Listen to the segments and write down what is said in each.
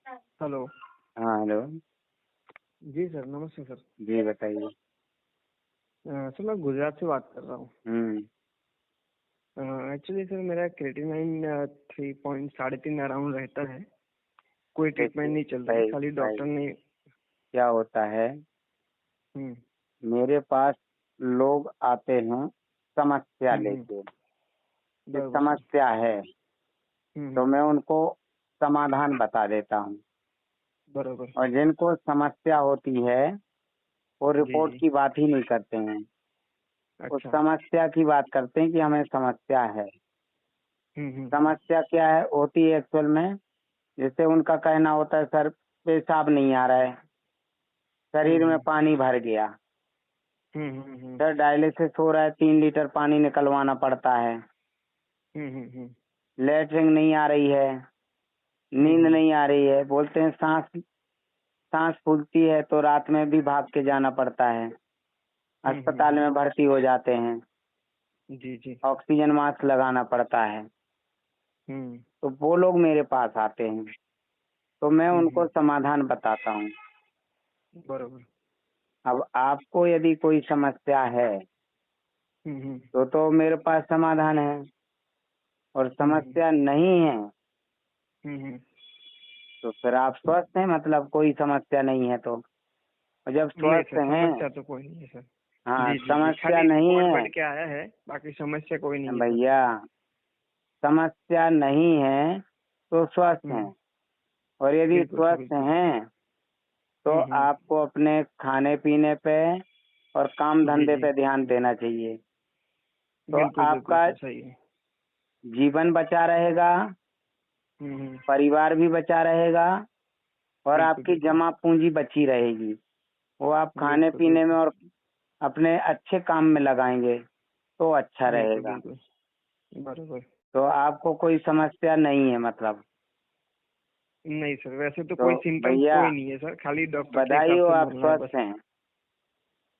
Hello. हाँ hello. जी sir, नमस्ते sir. जी बताइए। सर मैं गुजरात से बात कर रहा हूँ। हम्म। एक्चुअली सर मेरा क्रिएटिनिन 3.3 अराउंड रहता है। कोई ट्रीटमेंट देखिए नहीं चल रही, भाई खाली भाई डॉक्टर ने। क्या होता है, हम्म। मेरे पास लोग आते हैं समस्या हम्म। लेके कि बराबर सर। समस्या है, तो हम्म। मैं उनको समाधान बता देता हूँ। बराबर। और जिनको समस्या होती है वो जी रिपोर्ट जी। की बात ही नहीं करते हैं, उस अच्छा। समस्या की बात करते हैं कि हमें समस्या है। हम्म। समस्या क्या है होती है एक्चुअल में, जैसे उनका कहना होता है सर पेशाब नहीं आ रहा है, शरीर में हम्म। पानी भर गया, हम्म। सर डायलिसिस हो रहा है 3 लीटर पानी निकलवाना पड़ता है, हम्म। लेटरिन नहीं आ रही है, नींद हम्म। नहीं आ रही है, बोलते हैं सांस सांस फूलती है तो रात में भी भाग के जाना पड़ता है, अस्पताल हम्म। में भर्ती हो जाते हैं, जी जी। ऑक्सीजन मास्क लगाना पड़ता है। हम्म। तो वो लोग मेरे पास आते हैं, तो मैं उनको हम्म। समाधान बताता हूँ। बराबर। अब आपको यदि कोई समस्या है हम्म। तो मेरे पास समाधान है, और हम्म। समस्या नहीं है हम्म। तो फिर आप स्वस्थ हैं, मतलब कोई समस्या नहीं है तो। और जब नहीं स्वस्थ सर, हैं, समस्या तो कोई नहीं है सर। हाँ जी जी जी, समस्या खाली नहीं रिपोर्ट है बढ़ के आया है, बाकी समस्या कोई नहीं है सर। भैया, समस्या नहीं है तो स्वस्थ हैं। हम्म। और यदि बिल्कुल सर, स्वस्थ बिल्कुल। हैं तो हम्म। आपको अपने खाने पीने पे और काम जी धंधे जी। पे ध्यान देना चाहिए, तो बिल्कुल बिल्कुल आपका सर, सही है। जीवन बचा रहेगा, हम्म। परिवार भी बचा रहेगा, और बिल्कुल आपकी बिल्कुल। जमा पूंजी बची रहेगी। वो आप खाने बिल्कुल पीने में बिल्कुल। और अपने अच्छे काम में लगाएंगे तो अच्छा बिल्कुल रहेगा। बिल्कुल। बराबर। तो आपको कोई समस्या नहीं है मतलब। नहीं सर, वैसे तो तो कोई सिम्टम्स भैया कोई नहीं है सर, खाली डॉक्टर के बधाई हिसाब हो, से आप बोलना है बस। स्वस्थ हैं,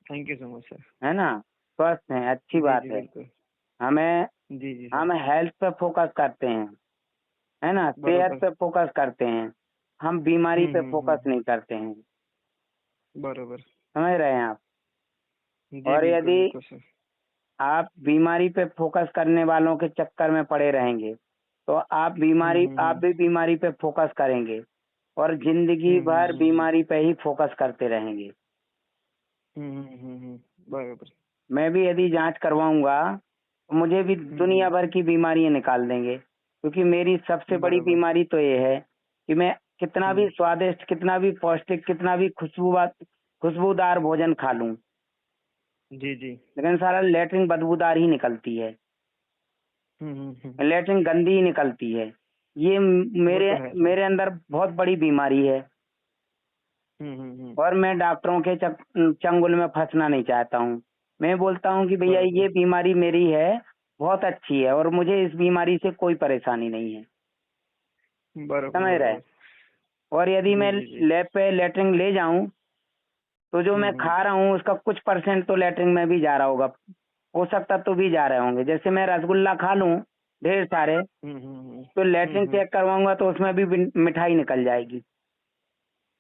thank you so much sir. है ना, स्वस्थ हैं, अच्छी जी बात जी है। बिल्कुल। हमें जी जी सर। हम हेल्थ पे फोकस करते हैं, है ना, सेहत बराबर। पे फोकस करते हैं, हम बीमारी पे फोकस हम्म। नहीं करते हैं। बराबर। समझ रहे हैं आप। जी और बिल्कुल यदि बिल्कुल सर। आप बीमारी पे फोकस करने वालों के चक्कर में पड़े रहेंगे तो आप हम्म। भी बीमारी पे फोकस करेंगे, और जिंदगी भर हम्म। बीमारी पे ही फोकस करते रहेंगे। बराबर। मैं भी यदि जांच करवाऊंगा तो मुझे भी दुनिया हम्म। भर की बीमारियां निकाल देंगे, क्योंकि मेरी सबसे बड़ी बराबर। बीमारी तो ये है कि मैं कितना भी हम्म। स्वादिष्ट, कितना भी पौष्टिक, कितना भी खुशबूदार भोजन खा लूं, जी जी। लेकिन सारा लेटरिन बदबूदार ही निकलती है, हम्म। लेटरिन गंदी ही निकलती है। ये वो मेरे तो है सर। मेरे अंदर बहुत बड़ी बीमारी है, हम्म। और मैं डॉक्टरों के चंगुल में फंसना नहीं चाहता हूँ। मैं बोलता हूँ कि भैया बराबर। ये बीमारी मेरी है, बहुत अच्छी है, और मुझे इस बीमारी से कोई परेशानी नहीं है। बराबर। समझ रहे हैं। बराबर। और यदि जी मैं जी जी। लैब पे लेटरिन ले जाऊं तो जो मैं हम्म। खा रहा हूँ उसका कुछ परसेंट तो लेटरिन में भी जा रहा होगा, पोषक तत्व तो भी जा रहे होंगे। जैसे मैं रसगुल्ला खा लूं ढेर सारे, तो लेटरिन हम्म। चेक करवाऊंगा तो उसमें भी मिठाई निकल जाएगी।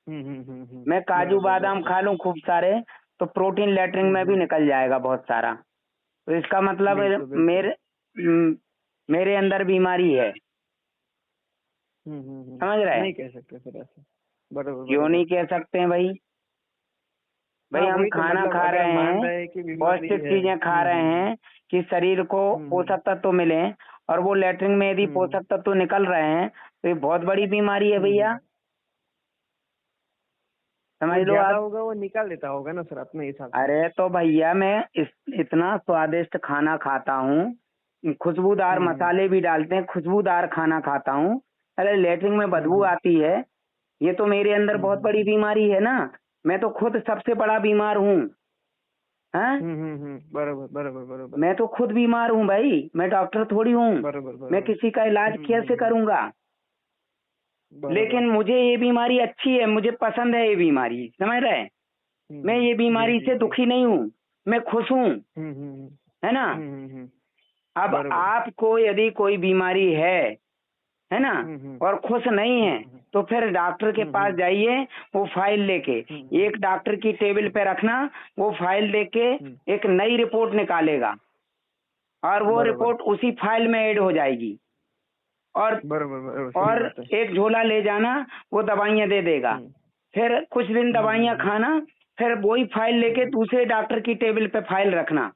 मैं काजू बराबर बादाम बराबर। खा लूं खूब सारे तो प्रोटीन लेटरिन में भी हम्म। निकल जाएगा बहुत सारा। तो इसका मतलब बिल्कुल बिल्कुल। मेरे म, मेरे अंदर बीमारी है। समझ रहे हैं। नहीं कह सकते सर ऐसे। बराबर क्यों बराबर। नहीं कह सकते हैं भाई। भाई हाँ हम वही तो खाना मतलब, खा अगर रहे मान हैं, रहे हैं कि बीमारी पौष्टिक है। चीजें खा रहे हैं कि शरीर को हम्म। पोषक तत्व मिले, और वो लेटरिन में यदि हम्म। पोषक तत्व निकल रहे हैं तो ये बहुत बड़ी बीमारी है हम्म। भैया। वो समझ लो ज्यादा आप। होगा, वो निकाल देता होगा ना सर अपने हिसाब से। अरे तो भैया मैं इतना स्वादिष्ट खाना खाता हूँ, खुशबूदार हम्म। मसाले भी डालते हैं, खुशबूदार खाना खाता हूँ, अरे लेटरिन में बदबू हम्म। आती है। ये तो मेरे अंदर बहुत बड़ी हम्म। बीमारी है ना। मैं तो खुद सबसे बड़ा बीमार हूँ। हैं। बराबर बराबर बराबर। मैं तो खुद बीमार हूँ भाई, मैं डॉक्टर थोड़ी हूँ। बराबर मैं बराबर। किसी का इलाज कैसे करूंगा। बराबर। लेकिन मुझे ये बीमारी अच्छी है, मुझे पसंद है ये बीमारी, समझ रहे हैं। मैं ये जी बीमारी जी से जी। दुखी नहीं हूँ, मैं खुश हूँ, है ना। हम्म। अब बराबर। आपको यदि कोई बीमारी है ना, और खुश नहीं है, तो फिर डॉक्टर के पास जाइए, वो फाइल लेके एक डॉक्टर की टेबल पे रखना, वो फाइल लेके एक नई रिपोर्ट निकालेगा और वो बरोबर रिपोर्ट उसी फाइल में ऐड हो जाएगी। और बरोबर सही और बात है। एक झोला ले जाना, वो दवाइयाँ दे देगा। फिर कुछ दिन दवाइयाँ खाना, फिर वही फाइल लेके दूसरे डॉक्टर की टेबल पे फाइल रखना,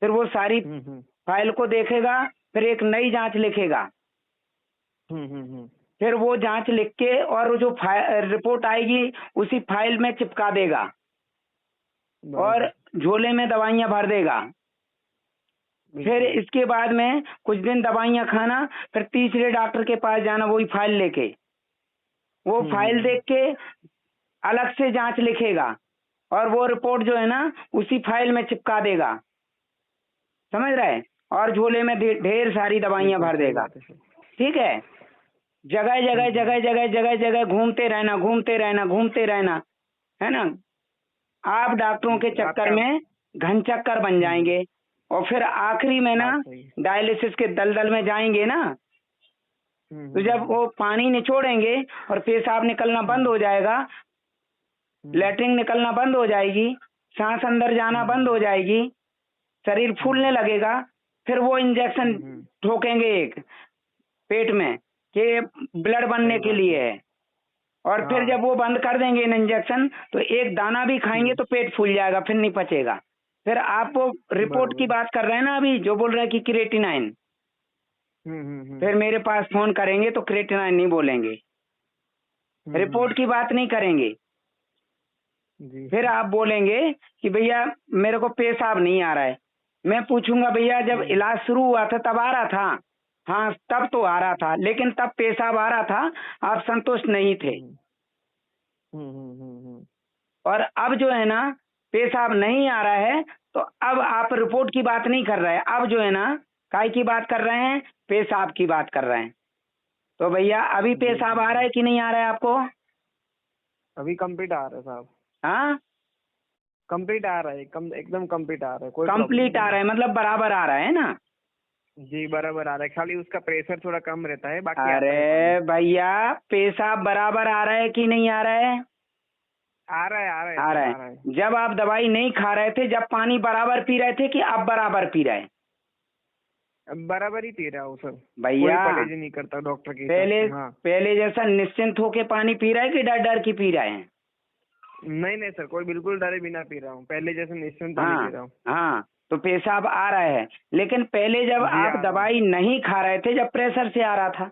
फिर वो सारी फाइल को देखेगा, फिर एक नई जांच लिखेगा, फिर वो जांच लिख के और वो जो रिपोर्ट आएगी उसी फाइल में चिपका देगा और झोले में दवाइयाँ भर देगा। फिर इसके बाद में कुछ दिन दवाइयाँ खाना, फिर तीसरे डॉक्टर के पास जाना वही फाइल लेके, वो फाइल देख के अलग से जांच लिखेगा और वो रिपोर्ट जो है ना उसी फाइल में चिपका देगा, समझ रहे? और झोले में ढेर सारी दवाइयाँ भर देगा। ठीक है, जगह जगह जगह जगह जगह जगह घूमते रहना, घूमते रहना, घूमते रहना, है ना। आप डॉक्टरों के चक्कर में घन चक्कर बन जाएंगे और फिर आखिरी में ना डायलिसिस के दलदल में जाएंगे ना, तो जब वो पानी निचोड़ेंगे और पेशाब निकलना बंद हो जाएगा, लैट्रिन निकलना बंद हो जाएगी, सांस अंदर जाना बंद हो जाएगी, शरीर फूलने लगेगा, फिर वो इंजेक्शन ठोकेंगे एक पेट में कि ब्लड बनने के लिए है, और फिर जब वो बंद कर देंगे इंजेक्शन तो एक दाना भी खाएंगे तो पेट फूल जाएगा, फिर नहीं पचेगा। फिर आप वो रिपोर्ट की बात कर रहे हैं ना अभी, जो बोल रहे हैं कि क्रिएटिनाइन, फिर मेरे पास फोन करेंगे तो क्रिएटिनाइन नहीं बोलेंगे, रिपोर्ट की बात नहीं करेंगे। फिर आप बोलेंगे कि भैया मेरे को पेशाब नहीं आ रहा है, मैं पूछूंगा भैया जब इलाज शुरू हुआ था तब आ रहा था? हाँ तब तो आ रहा था, लेकिन तब पेशाब आ रहा था, आप संतुष्ट नहीं थे। और अब जो है ना पेशाब नहीं आ रहा है, तो अब आप रिपोर्ट की बात नहीं कर रहे हैं, अब जो है ना काय की बात कर रहे हैं, पेशाब की बात कर रहे हैं। तो भैया अभी पेशाब आ रहा है कि नहीं आ रहा है आपको? अभी कंप्लीट आ रहा है साहब। हाँ कंप्लीट आ रहा है, एकदम कंप्लीट आ रहा है, कोई कंप्लीट आ रहा है, मतलब बराबर आ रहा है ना? जी बराबर आ रहा है, खाली उसका प्रेशर थोड़ा कम रहता है, बाकी आता है अरे भैया पेशाब बराबर आ रहा है कि नहीं आ रहा है? आ रहा है आ रहा है आ रहा है। जब आप दवाई नहीं खा रहे थे, जब पानी बराबर पी रहे थे कि अब बराबर पी रहे हैं? बराबर ही पी रहा हूँ सर भैया, कोई परहेज नहीं करता डॉक्टर की। पहले जैसा निश्चिंत होके पानी पी रहे हैं कि डर डर के पी रहे हैं? नहीं नहीं सर, कोई बिल्कुल डरे बिना पी रहा हूँ, पहले जैसे निश्चिंत पानी पी रहा हूँ। हाँ तो पेशाब आ रहा है, लेकिन पहले जब आप दवाई नहीं खा रहे थे, जब प्रेशर से आ रहा था।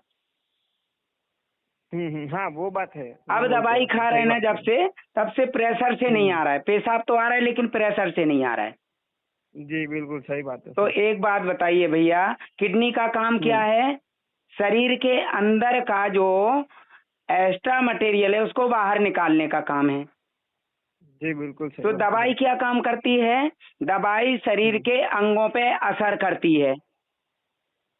हाँ वो बात है। अब दवाई खा रहे हैं ना जब से, तब से प्रेशर से नहीं आ रहा है, पेशाब तो आ रहा है लेकिन प्रेशर से नहीं आ रहा है। जी बिल्कुल सही बात है। तो एक बात बताइए भैया, किडनी का काम क्या है? शरीर के अंदर का जो एक्स्ट्रा मटेरियल है उसको बाहर निकालने का काम है। जी बिल्कुल सही। तो दवाई क्या काम करती है? दवाई शरीर के अंगों पे असर करती है।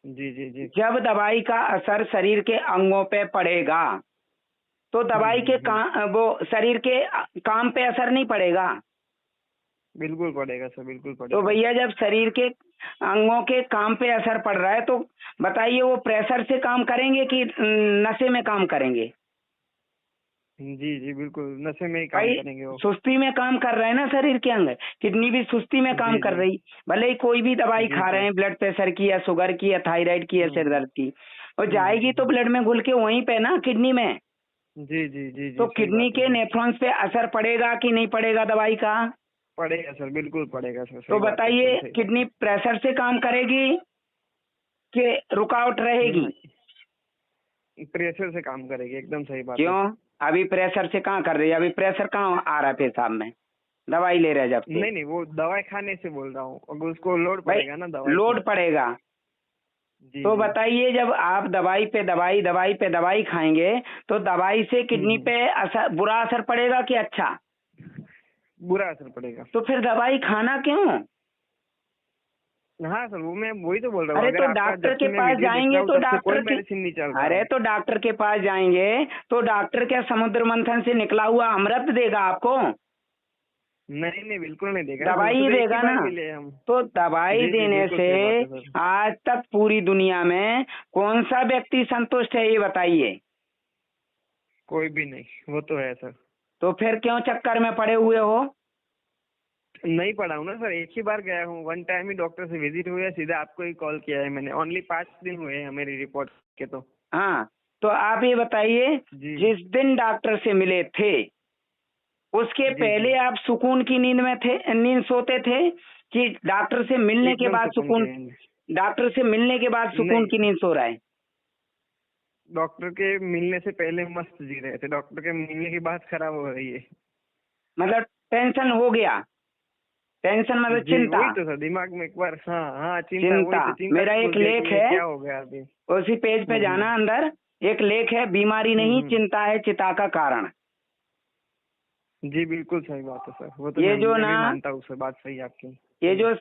जी जी जी। जब दवाई का असर शरीर के अंगों पे पड़ेगा तो दवाई के वो शरीर के काम पे असर नहीं पड़ेगा? बिल्कुल पड़ेगा सर, बिल्कुल पड़ेगा। तो भैया जब शरीर के अंगों के काम पे असर पड़ रहा है, तो बताइए वो प्रेशर से काम करेंगे कि नशे में काम करेंगे? जी जी बिल्कुल नशे में ही काम करेंगे वो। सुस्ती में काम कर रहे हैं ना शरीर के अंग, किडनी भी सुस्ती में काम कर रही, भले ही कोई भी दवाई खा रहे हैं, ब्लड प्रेशर की या शुगर की या थायराइड की या सिर दर्द की, और जाएगी तो ब्लड में घुल के वहीं पे ना किडनी में। जी जी जी। तो किडनी के नेफ्रॉन्स पे असर पड़ेगा कि नहीं पड़ेगा दवाई का? पड़ेगा सर, बिल्कुल पड़ेगा सर। तो बताइए किडनी प्रेशर से काम करेगी कि रुकावट रहेगी? प्रेशर से काम करेगी, एकदम सही बात। क्यों? अभी प्रेशर से कहाँ कर रही है? अभी प्रेशर कहाँ आ रहा है पेशाब में? दवाई ले रहे जब से। नहीं वो दवाई खाने से बोल रहा हूँ, अगर उसको लोड पड़ेगा ना दवाई, लोड पड़ेगा। तो बताइए जब आप दवाई पे दवाई खाएंगे तो दवाई से किडनी पे असर, बुरा असर पड़ेगा कि अच्छा? बुरा असर पड़ेगा। तो फिर दवाई खाना क्यों? हाँ सर, वो मैं वही तो बोल रहा हूँ। अरे तो डॉक्टर के पास जाएंगे तो डॉक्टर मेडिसिन नहीं चल रहा। अरे तो डॉक्टर के पास जाएंगे तो डॉक्टर क्या समुद्र मंथन से निकला हुआ अमृत देगा आपको? नहीं बिल्कुल नहीं देगा, दवाई ही देगा ना। तो दवाई देने से आज तक पूरी दुनिया में कौन सा व्यक्ति संतुष्ट है, ये बताइए? कोई भी नहीं, वो तो है सर। तो फिर क्यों चक्कर में पड़े हुए हो? नहीं पढ़ा हूँ ना सर, एक ही बार गया हूँ, वन टाइम ही डॉक्टर से विजिट हुआ है, सीधा आपको ही कॉल किया है मैंने। ओनली 5 दिन हुए हैं मेरी रिपोर्ट के तो। हाँ, तो आप ये बताइए, जी जिस दिन डॉक्टर से मिले थे उसके जी पहले जी, आप सुकून की नींद में थे, नींद सोते थे कि डॉक्टर से मिलने के एकदम बाद सुकून सुकून, के। डॉक्टर से मिलने के बाद सुकून नहीं, की नींद सो रहा है? डॉक्टर के मिलने से पहले मस्त जी रहे थे, डॉक्टर के मिलने के बाद खराब हो रही है। मतलब टेंशन हो गया, टेंशन मतलब जी चिंता। वही तो सर, दिमाग में एक बार, हाँ हाँ चिंता, वही चिंता, तो चिंता मेरा शुरू एक हो गया लेख कि ये है, क्या हो गया अभी। उसी पेज पे जाना, अंदर एक लेख है, बीमारी नहीं हम्म। चिंता है चिता का कारण। जी बिल्कुल सही बात है सर, वो तो ये जो मैं भी ना, मानता हूँ सर, बात सही है आपकी। ये जो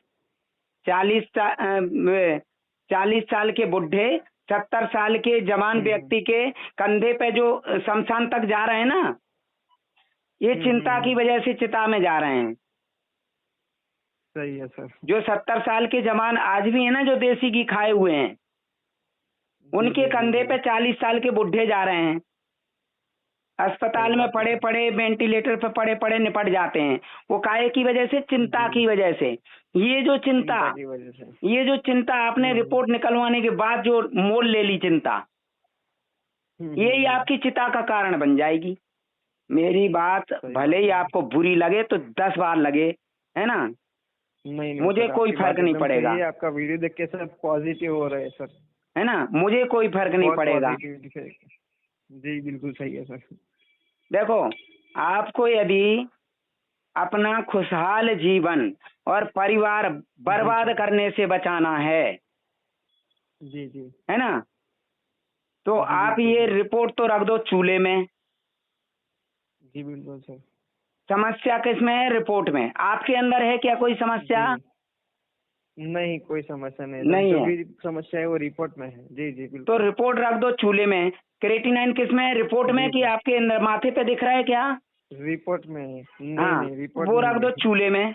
40 साल के बुढ़े, 70 साल के जवान व्यक्ति के कंधे पे जो शमशान तक जा रहे हैं ना, ये चिंता की वजह से चिता में जा रहे हैं। सही है सर। जो 70 साल के जवान आज भी है ना, जो देसी घी खाए हुए हैं, उनके कंधे पे 40 साल के बुढ़े जा रहे हैं, अस्पताल में पड़े पड़े, वेंटिलेटर पे पड़े पड़े निपट जाते हैं। वो काहे की वजह से? चिंता की वजह से। ये जो चिंता की वजह से। ये जो चिंता आपने रिपोर्ट निकलवाने के बाद जो मोल ले ली चिंता, यही आपकी चिता का कारण बन जाएगी। मेरी बात भले ही आपको बुरी लगे तो 10 बार लगे, है ना, नहीं मुझे सर, कोई आपकी फर्क बात नहीं एकदम पड़ेगा, सही है, आपका वीडियो देख के सब पॉजिटिव हो रहे हैं सर। है ना, मुझे कोई फर्क नहीं बहुत पड़ेगा। पॉजिटिविटी से। जी बिल्कुल सही है सर। देखो, आपको यदि अपना खुशहाल जीवन और परिवार बर्बाद करने से बचाना है, जी जी है ना, तो जी आप बिल्कुल ये सर। रिपोर्ट तो रख दो चूल्हे में। जी बिल्कुल सर। समस्या किसमें है? रिपोर्ट में। आपके अंदर है क्या कोई समस्या? जी नहीं, कोई समस्या नहीं सर, नहीं जो है भी समस्या है वो रिपोर्ट में है। जी जी तो बिल्कुल। रिपोर्ट रख दो चूल्हे में। क्रेटिनाइन किसमें है? रिपोर्ट में, जी कि सर, आपके अंदर माथे पे दिख रहा है क्या? रिपोर्ट में है। नहीं हाँ, नहीं, रिपोर्ट वो में रख ही दो है। चूल्हे में।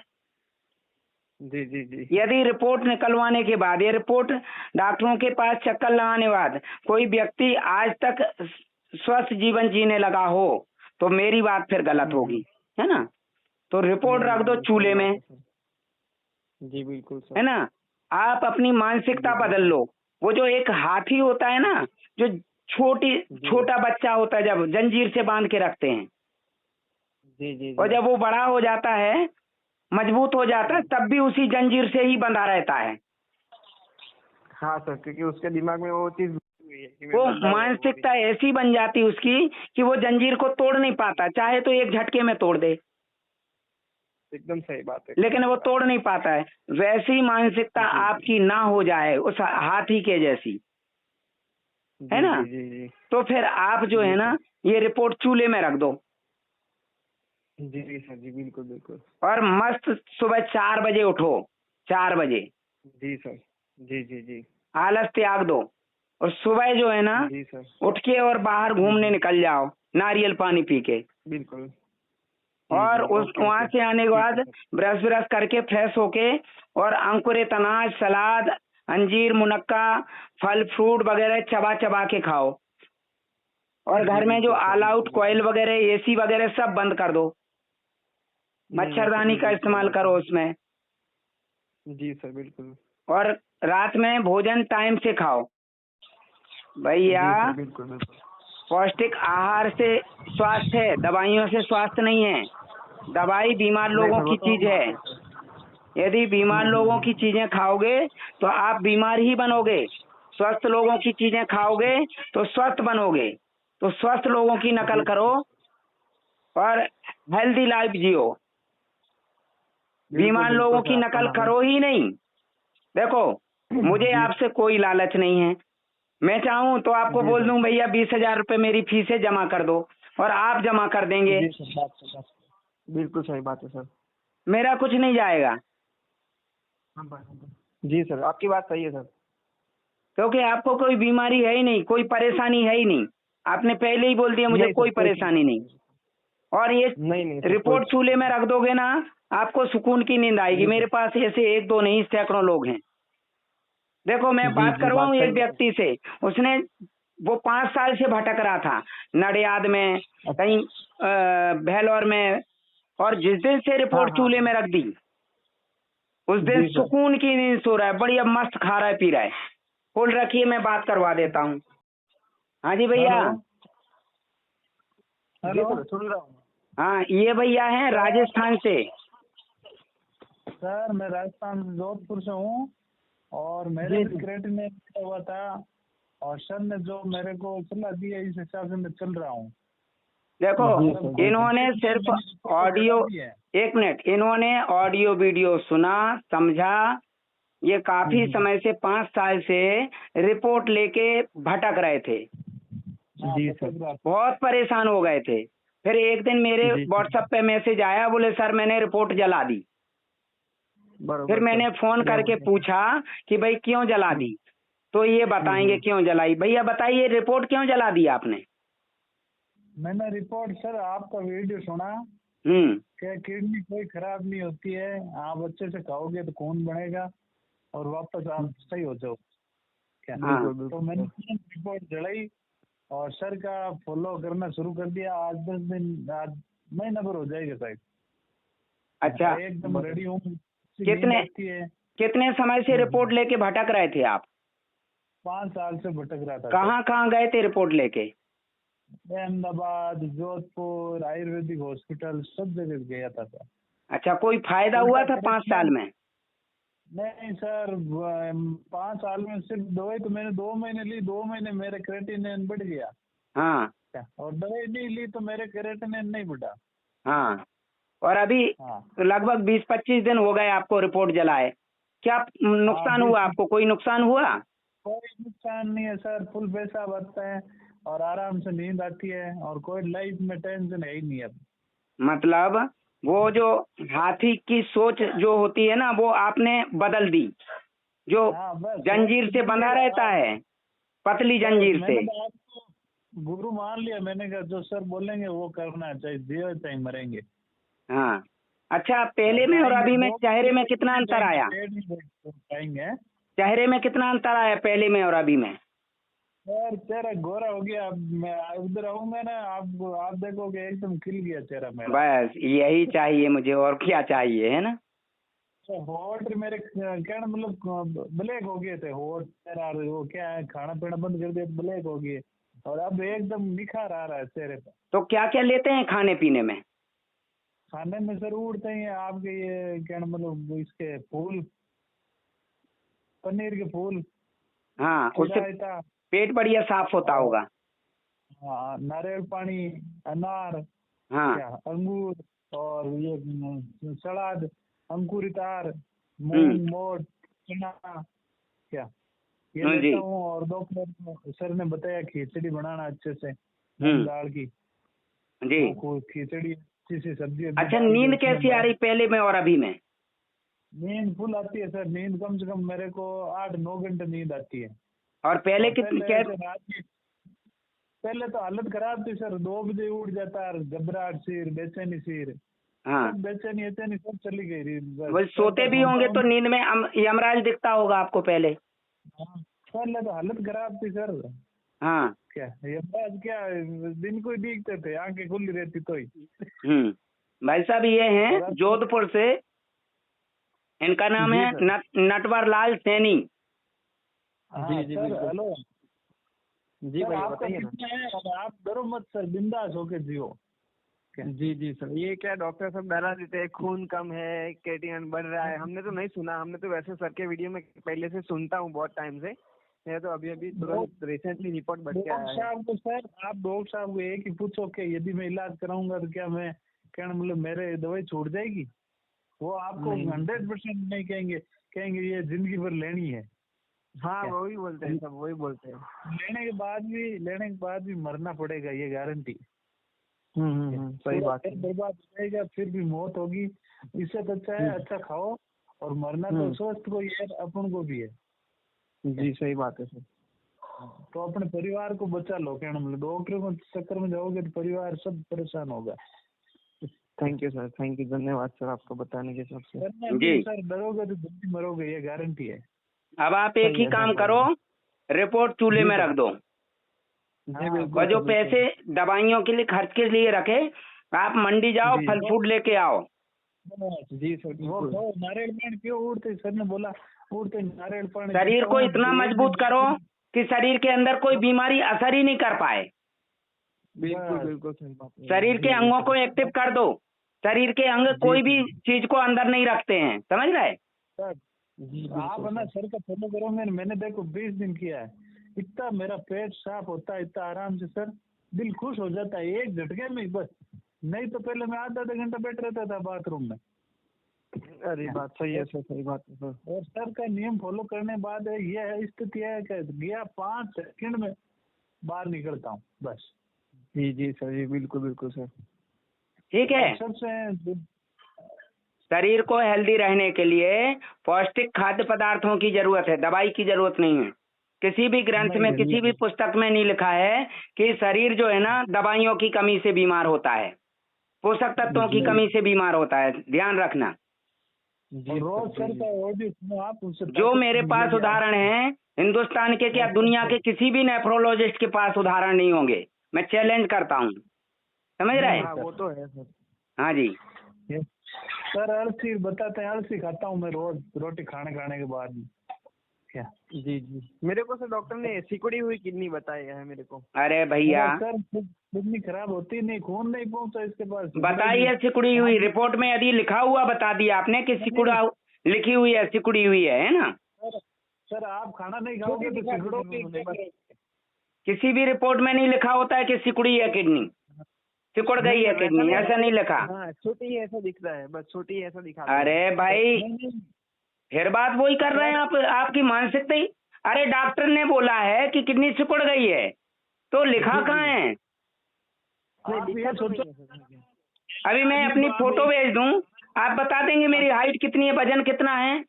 जी जी जी यदि रिपोर्ट निकलवाने के बाद, ये रिपोर्ट डॉक्टरों के पास चक्कर लगाने के बाद कोई व्यक्ति आज तक स्वस्थ जीवन जीने लगा हो तो मेरी बात फिर गलत होगी, है ना। तो रिपोर्ट रख दो नहीं, सही चूल्हे बात में, है सर। जी बिल्कुल है सर। ना। आप अपनी मानसिकता जी बदल बिल्कुल। लो। वो जो एक हाथी होता है ना, जो जी छोटा बच्चा होता है, जब जंजीर से बांध के रखते हैं, जी जी और जी जब वो बड़ा हो जाता है, मजबूत हो जाता है, तब भी उसी जंजीर से ही बंधा रहता है। हाँ सर, क्योंकि उसके दिमाग में वो चीज हुई है कि मैं वो बंधा हुआ हूँ अभी। मानसिकता ऐसी बन जाती उसकी कि वो जंजीर को तोड़ नहीं पाता, चाहे तो एक झटके में तोड़ दे, एकदम सही बात है, एकदम लेकिन वो सही बात तोड़ नहीं पाता है। वैसी मानसिकता है। जी आपकी ना हो जाए उस हाथी के जैसी, है जी ना। जी जी जी तो फिर आप जो जी है ना, सर। ये रिपोर्ट चूल्हे में रख दो, जी जी सर, जी बिल्कुल बिल्कुल। और मस्त सुबह 4 बजे उठो, 4 बजे जी सर। जी जी जी आलस त्याग दो, और सुबह जो है ना, जी सर। उठ के और बाहर जी घूमने जी निकल जाओ, नारियल पानी पी के। बिल्कुल। जी और जी, उस ओके वहां ओके, से आने के ठीक है बाद सर। ब्रश ब्रश करके फ्रेश होके, और अंकुरित अनाज, सलाद, अंजीर, मुनक्का, फल फ्रूट वगैरह चबा चबा के खाओ। और जी घर में जो बिल्कुल सर, ऑल आउट बिल्कुल बिल्कुल। कॉइल वगैरह, एसी वगैरह सब बंद कर दो, नहीं सर, मच्छरदानी का बिल्कुल सही इस्तेमाल बात है। करो उसमें। जी सर बिल्कुल। और रात में भोजन टाइम से खाओ भैया। जी सर बिल्कुल बिल्कुल। पौष्टिक आहार से स्वास्थ्य है, दवाइयों से स्वास्थ्य नहीं है। दवाई बीमार नहीं लोगों सर, वो की तो हम चीज है। मानते हैं सर। यदि बीमार लोगों की चीजें खाओगे तो आप बीमार ही बनोगे, स्वस्थ लोगों की चीजें खाओगे तो स्वस्थ बनोगे। तो स्वस्थ लोगों की नकल जी करो और हेल्दी लाइफ जियो, बिल्कुल बीमार बिल्कुल लोगों सर, की आपका नकल मानना। करो ही नहीं। देखो, मुझे जी आपसे कोई लालच नहीं है, मैं चाहूं तो आपको जी बोल सर। दूं भैया 20,000 रुपये मेरी फीस है, जमा कर दो, और आप जमा कर देंगे, जी सर, बात बिल्कुल सही बात है सर। मेरा कुछ नहीं जाएगा, जी सर, आपकी बात सही है सर। क्योंकि आपको कोई बीमारी है ही नहीं, कोई परेशानी है ही नहीं। आपने पहले ही बोल दिया मुझे नहीं सर, कोई कोई परेशानी चिंता नहीं। नहीं। और ये नहीं नहीं सर, कोई। रिपोर्ट चूल्हे में रख दोगे ना, आपको सुकून की नींद आएगी। जी मेरे सर। पास ऐसे एक दो नहीं, सैकड़ों लोग हैं। देखो, मैं जी बात जी, बात करवाऊं एक सही है सर। व्यक्ति से, उसने वो 5 साल से भटक रहा था, नडियाद में, कहीं भेलोर में, और जिस दिन से रिपोर्ट हाँ, चूल्हे में रख दी उस दिन जी सर। सुकून की नींद सो रहा है, बढ़िया मस्त खा रहा है पी रहा है। फोन रखिए, मैं बात करवा देता हूँ। हाँ जी भैया। हेलो सर, सुन रहा हूँ। हाँ, ये भैया हैं राजस्थान से। सर मैं राजस्थान जोधपुर से हूँ और मेरे भी क्रेडिट में हुआ था और सर ने जो मेरे को सलाह दी है इस हिसाब से मैं चल रहा हूँ। देखो, इन्होंने सिर्फ ऑडियो, एक मिनट, इन्होंने ऑडियो वीडियो सुना, समझा, ये काफी समय से 5 साल से रिपोर्ट लेके भटक रहे थे, जी सर। बहुत परेशान हो गए थे। फिर एक दिन मेरे व्हाट्सएप पे मैसेज आया, बोले सर मैंने रिपोर्ट जला दी। फिर मैंने फोन करके पूछा कि भाई क्यों जला दी, तो ये बताएंगे क्यों जलाई। भैया बताइए, रिपोर्ट क्यों जला दी आपने? मैंने रिपोर्ट सर आपका वीडियो सुना कि किडनी कोई खराब नहीं होती है, आप अच्छे से खाओगे तो खून बनेगा और वापस आप सही हो जाओ क्या। तो मैंने रिपोर्ट जलाई और सर का फॉलो करना शुरू कर दिया। आज 10 दिन, आज महीना भर हो जाएगा शायद। अच्छा, एकदम रेडी हूँ। कितने समय से रिपोर्ट लेके भटक रहे थे आप? 5 साल से भटक रहा था। कहाँ कहाँ गए थे रिपोर्ट लेके? अहमदाबाद, जोधपुर, आयुर्वेदिक हॉस्पिटल, सब जगह गया था सर। अच्छा, कोई फायदा हुआ था 5 साल में? नहीं सर, 5 साल में सिर्फ दवाई तो मैंने 2 महीने ली, 2 महीने मेरे क्रेटिनिन बढ़ गया। हाँ। और दवाई नहीं ली तो मेरे क्रेटिनिन नहीं बढ़ा। हाँ, और अभी लगभग 20-25 दिन हो गए आपको रिपोर्ट जलाए। क्या नुकसान हुआ आपको? कोई नुकसान हुआ? कोई नुकसान नहीं है सर, फुल पेशाब आता है और आराम से नींद आती है और कोई लाइफ में टेंशन है ही नहीं अब। मतलब वो जो हाथी की सोच जो होती है ना, वो आपने बदल दी, जो जंजीर से बंधा रहता है, पतली जंजीर से। गुरु मान लिया मैंने, कहा जो सर बोलेंगे वो करना चाहिए, जियो चाहे मरेंगे। हाँ। अच्छा, पहले में और अभी में चेहरे में कितना अंतर आया? चेहरे में कितना अंतर आया पहले में और अभी में? सर चेहरा गोरा हो गया। मैं उधर आऊंगा ना, आप देखोगे एकदम खिल गया चेहरा मेरा। बस यही चाहिए मुझे, और क्या चाहिए, है ना। होठ मेरे क्या मतलब ब्लैक हो गए थे होठ, चेहरा वो क्या है, खाना पीना बंद कर दिया, ब्लैक हो गए और अब एकदम निखार आ रहा है चेहरे पर। तो क्या क्या लेते हैं खाने पीने में? खाने में सर उड़ते हैं आपके ये क्या मतलब इसके फूल, पनीर के फूल। हाँ, उससे पेट बढ़िया साफ होता होगा। हाँ, नारियल पानी, अनार, हाँ, अंगूर और ये सलाद, अंकुरितार, मूंग, मोठ, चना क्या ये लेता हूँ। और दोपहर को सर ने बताया खिचड़ी बनाना अच्छे से, दाल की जी, खिचड़ी अच्छी सी सब्जी। अच्छा, नींद कैसी आ रही पहले में और अभी में? नींद फुल आती है सर, नींद कम से कम मेरे को 8-9 घंटे नींद आती है। और पहले कितनी? पहले तो हालत खराब थी सर, 2 बजे उठ जाता, घबराहट सिर, बेचैनी सिर। हाँ, बेचैनी सब चली गई। वो सोते भी होंगे तो नींद में यमराज दिखता होगा आपको पहले? पहले तो हालत खराब थी सर। हाँ, क्या यमराज क्या दिन को ही दिखते थे, आंखें खुली रहती तो ही। भाई साहब ये हैं जोधपुर से, इनका नाम है नटवर लाल सैनी। जी जी हेलो जी भाई, बताइए ना। आप डरो मत सर, बिंदास होके जियो। जी सर। ये क्या डॉक्टर सब डरा देते हैं, खून कम है, क्रिएटिनिन बढ़ रहा है, हमने तो नहीं सुना। हमने तो वैसे सर के वीडियो में पहले से सुनता हूँ बहुत टाइम से, मैं तो अभी तुरंत रिसेंटली रिपोर्ट बढ़ के आया है। तो सर आप डॉक्टर साहब को एक ही पूछो कि यदि मैं इलाज कराऊंगा तो क्या मैं मतलब मेरे दवाई छूट जाएगी? वो आपको 100% नहीं कहेंगे ये जिंदगी भर लेनी है। हाँ, वही बोलते हैं सब, वही बोलते हैं। लेने के बाद भी मरना पड़ेगा, ये गारंटी। सही बात है। बर्बाद हो जाएगा, फिर भी मौत होगी। इससे तो अच्छा है अच्छा खाओ और मरना तो स्वस्थ को ही है, अपन को भी है। जी सही बात है सर। तो अपने परिवार को बचा लो, क्या मतलब डॉक्टर को चक्कर में जाओगे तो परिवार सब परेशान होगा। Thank you sir, thank you, धन्यवाद सर आपको बताने के सबसे। जी सर, डरोगे तो जल्दी मरोगे, ये गारंटी है। अब आप एक ही काम करो, रिपोर्ट चूल्हे में रख दो। जी बिल्कुल और जो सर, पैसे दवाइयों के लिए खर्च के लिए रखे, आप मंडी जाओ, जी। फल फ्रूट लेके आओ। जी सर वो बिल्कुल। खाओ, नारियल पानी क्यों उड़ते, सर ने बोला उड़ते नारियल पानी। शरीर को इतना मजबूत करो कि शरीर के अंदर कोई बीमारी असर ही नहीं कर पाए। बिल्कुल बिल्कुल सही बात है। शरीर के जी, अंगों सर। को एक्टिव कर दो। शरीर के अंग जी, कोई सर। भी चीज को अंदर नहीं रखते हैं, समझ रहे? सर जी आप बिल्कुल ना सर। सर का फॉलो करो। मैंने देखो 20 दिन किया है, इतना मेरा पेट साफ होता है, इतना आराम से सर, दिल खुश हो जाता है एक झटके में बस। नहीं तो पहले मैं आधा घंटा बैठ रहता था बाथरूम में। अरे बात सही है सर, सही बात है सर। और सर का नियम फॉलो करने बाद ये है स्थिति है कि गया 5 सेकंड में बाहर निकलता हूँ बस। जी जी सर, जी बिल्कुल बिल्कुल सर। ठीक है। सबसे शरीर को हेल्दी रहने के लिए पौष्टिक खाद्य पदार्थों की जरूरत है, दवाई की जरूरत नहीं है। किसी भी ग्रंथ में, नहीं, किसी भी पुस्तक में नहीं लिखा है कि शरीर जो है ना दवाइयों की कमी से बीमार होता है, पोषक तत्वों की कमी से बीमार होता है, ध्यान रखना। जी रोज सर, सर जी, का ऑडियो सुनो आप, उससे जो मेरे पास उदाहरण है, हिंदुस्तान के क्या दुनिया के किसी भी नेफ्रोलॉजिस्ट के पास उदाहरण नहीं होंगे। मैं चैलेंज करता हूँ, समझ रहे? हाँ वो तो है सर। हाँ जी। सर अलसी बताते हैं, अलसी खाता हूँ मैं रोज रोटी खाने के बाद में। क्या? जी जी, मेरे को सर डॉक्टर ने सिकुड़ी हुई किडनी बताया है मेरे को। अरे भैया, सर किडनी खराब होती नहीं, खून नहीं पहुंचा इसके पास। बताइए सिकुड़ी हुई। रिपोर्ट में यदि लिखा हुआ बता दिया आपने कि सिकुड़ा लिखी हुई है, सिकुड़ी हुई है ना? सर आप खाना नहीं खाओगे तो सिकुड़ोगे। किसी भी रिपोर्ट में नहीं लिखा होता है कि सिकुड़ी है किडनी, सिकुड़ गई है किडनी, ऐसा नहीं लिखा। हाँ छोटी है ऐसा दिख रहा है, बस छोटी है ऐसा दिखा रहा है। अरे भाई, फिर बात वही कर रहे हैं आप, आपकी मानसिकता ही। अरे डॉक्टर ने बोला है कि किडनी सिकुड़ गई है, तो लिखा कहाँ है? नहीं, दिखा तो नहीं है सर। अभी मैं अपनी फोटो भेज दूं, आप बता देंगे मेरी हाइट कितनी है, वजन कितना है?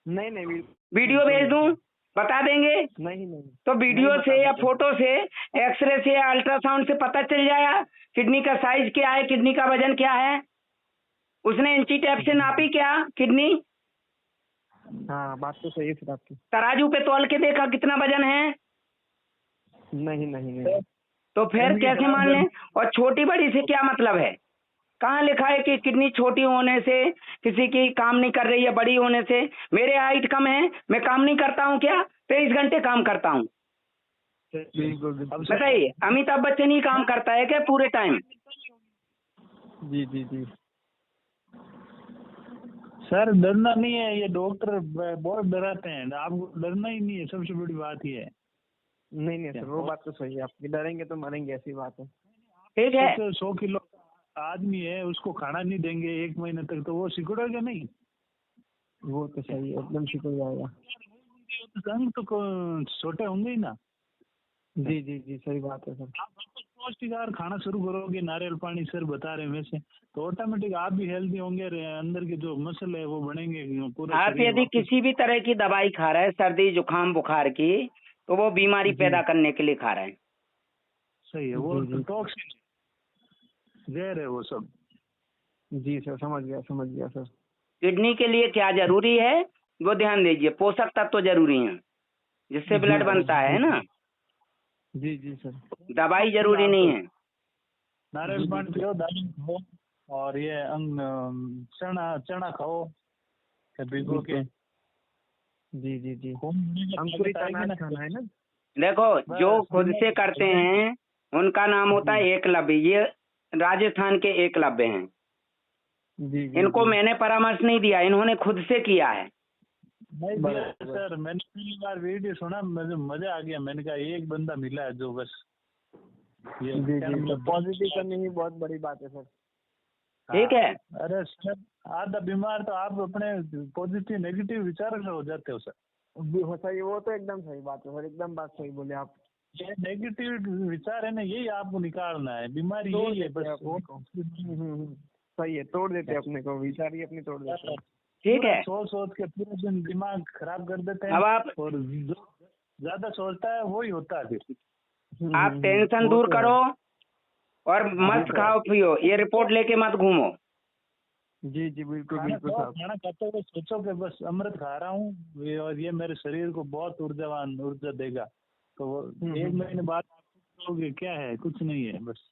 नहीं नहीं, वीडियो भेज दूं, बता देंगे? नहीं नहीं। तो वीडियो से या फोटो से, एक्सरे से या अल्ट्रासाउंड से पता चल जाएगा किडनी का साइज क्या है, किडनी का वजन क्या है। उसने इंची टेप से नापी क्या किडनी? हाँ बात तो सही है सर आपकी। तराजू पे तौल के देखा कितना वजन है? नहीं नहीं नहीं। तो फिर कैसे मान लें? और छोटी बड़ी से क्या मतलब है? कहाँ लिखा है कि किडनी छोटी होने से किसी की काम नहीं कर रही है, बड़ी होने से? मेरे हाइट कम है, मैं काम नहीं करता हूँ क्या? 23 घंटे काम करता हूँ। बिल्कुल। बताइए, अमिताभ बच्चन ही काम करता है क्या पूरे टाइम? जी जी जी सर डरना नहीं है, ये डॉक्टर बहुत डराते हैं, आपको डरना ही नहीं है, सबसे बड़ी बात ये है। नहीं नहीं सर, वो बात तो सही है आपकी, डरेंगे तो मरेंगे, ऐसी बात है। ठीक है। 100 किलो आदमी है, उसको खाना नहीं देंगे 1 महीने तक तो वो सिकुड़ेगा नहीं। वो तो सही है, एकदम सिकुड़ जाएगा। अंग तो छोटे होंगे ही ना। जी जी जी, सही बात है सर। आप पौष्टिक आहार खाना शुरू करोगे, नारियल पानी सर बता रहे हैं वैसे, तो ऑटोमेटिक आप भी हेल्दी होंगे, अंदर के जो मसल है वो बढ़ेंगे पूरे। आप यदि किसी भी तरह की दवाई खा रहे हैं, सर्दी जुकाम बुखार की, तो वो बीमारी पैदा करने के लिए खा रहे हैं। सही है, वो तो टॉक्सिन जहर है वो सब। जी सर, समझ गया सर। किडनी के लिए क्या जरूरी है वो ध्यान दीजिए, पोषक तत्व जरूरी हैं जिससे ब्लड बनता है ना। जी जी सर। दवाई जरूरी नहीं है। नारियल पानी पियो, दाल खाओ, और ये चना खाओ भिगो के। जी जी जी, अंकुरित अनाज खाना है ना। देखो, जो खुद से करते हैं उनका नाम होता है एकलव्य। ये राजस्थान के एकलव्य हैं। जी जी, इनको मैंने परामर्श नहीं दिया, इन्होंने खुद से किया है। नहीं दिया सर, मैंने पहली बार वीडियो सुना, मुझे मजा आ गया। मैंने कहा एक बंदा मिला है जो बस ये पॉजिटिव करने ही बहुत बड़ी बात है सर। ठीक है। अरे सर, आधा बीमार तो आप अपने पॉजिटिव नेगेटिव विचार से हो जाते हो सर। सही, वो तो एकदम सही बात है सर, एकदम बात सही बोले आप। ये नेगेटिव विचार है ना, यही आपको निकालना है, बीमारी यही है बस। सही है, तोड़ देते अपने को, विचार ही अपनी तोड़ देते हैं। ठीक है। सोच के पूरे दिन दिमाग खराब कर देते हैं। अब आप, और ज्यादा सोचता है वही होता है फिर। आप टेंशन दूर करो और मस्त खाओ पियो, ये रिपोर्ट लेके मत घूमो। जी जी बिल्कुल खाना खाते हुए सोचो कि बस अमृत खा रहा हूँ और ये मेरे शरीर को बहुत ऊर्जा देगा। तो वो 1 महीने बाद कहोगे क्या है, कुछ नहीं है, बस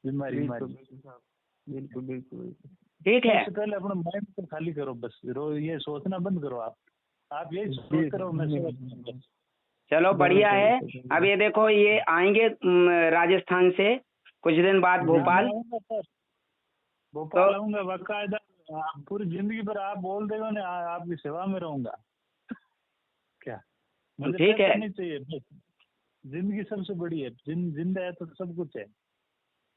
बीमारी बिल्कुल बीमारी। बिल्कुल साहब, बिल्कुल बिल्कुल बिल्कुल। ठीक है। सबसे पहले अपना माइंड को खाली करो, बस ये सोचना बंद करो। आप यही सोचते रहो मैं सोच रहा हूं, बस। चलो बढ़िया है। अब ये देखो ये आएंगे राजस्थान से कुछ दिन बाद भोपाल। मैं आऊंगा सर, भोपाल तो आऊंगा बाकायदा। पूरी जिंदगी भर आप बोल देगा ना, आपकी सेवा में रहूंगा। क्या मुझे ठीक है। पैसा नहीं चाहिए, बस जिंदगी सबसे बड़ी है। जिंदा है तो सब कुछ है।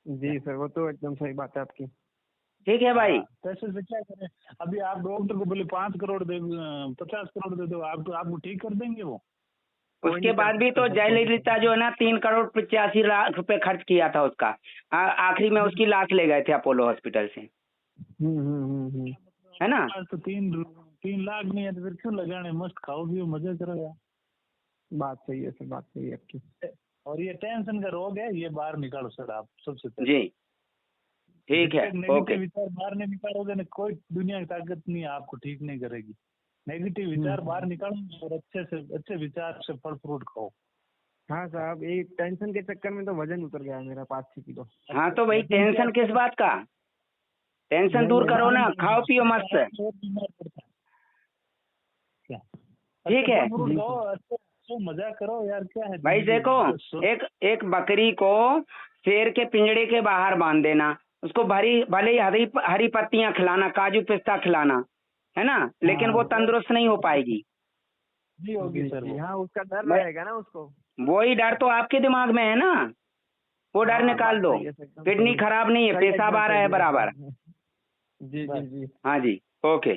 जी सर, वो तो एकदम सही बात है आपकी। ठीक है भाई। पैसे से क्या करें? अभी आप डॉक्टर को बोले 5 करोड़ दे, 50 करोड़ दे दो, आपको ठीक कर देंगे वो? उसके बाद भी तो जयललिता जो है ना 3 करोड़ 85 लाख रुपए खर्च किया था उसका। आखिरी में उसकी लाश ले गए थे अपोलो हॉस्पिटल से, है ना। तो 3 लाख नहीं है तो फिर क्यों लगाने? मस्त खाओ पियो मजे करो यार। बात सही है सर, बात सही है आपकी। और ये टेंशन का रोग है, ये बाहर निकालो सर आप सबसे पहले। जी ठीक है, नेगेटिव ओके। विचार बाहर नहीं निकालोगे ना, कोई दुनिया की ताकत नहीं है आपको ठीक नहीं करेगी। नेगेटिव विचार बाहर निकालो और अच्छे विचार से फल फ्रूट खाओ। हाँ साहब, ये टेंशन के चक्कर में तो वजन उतर गया है मेरा 5-6 किलो। हाँ तो भाई टेंशन किस बात का? टेंशन दूर करो ना, खाओ पियो मस्त। ठीक है मजा करो यार, क्या है भाई। देखो एक बकरी को शेर के पिंजड़े के बाहर बांध देना, उसको भले ही हरी पत्तियां खिलाना, काजू पिस्ता खिलाना, है ना, लेकिन वो तंदुरुस्त नहीं हो पाएगी। नहीं होगी सर वो। हाँ, उसका डर रहेगा ना उसको। वही डर तो आपके दिमाग में है ना, वो डर निकाल दो। किडनी खराब नहीं है, पेशाब आ रहा है बराबर। जी जी जी। हाँ जी, ओके।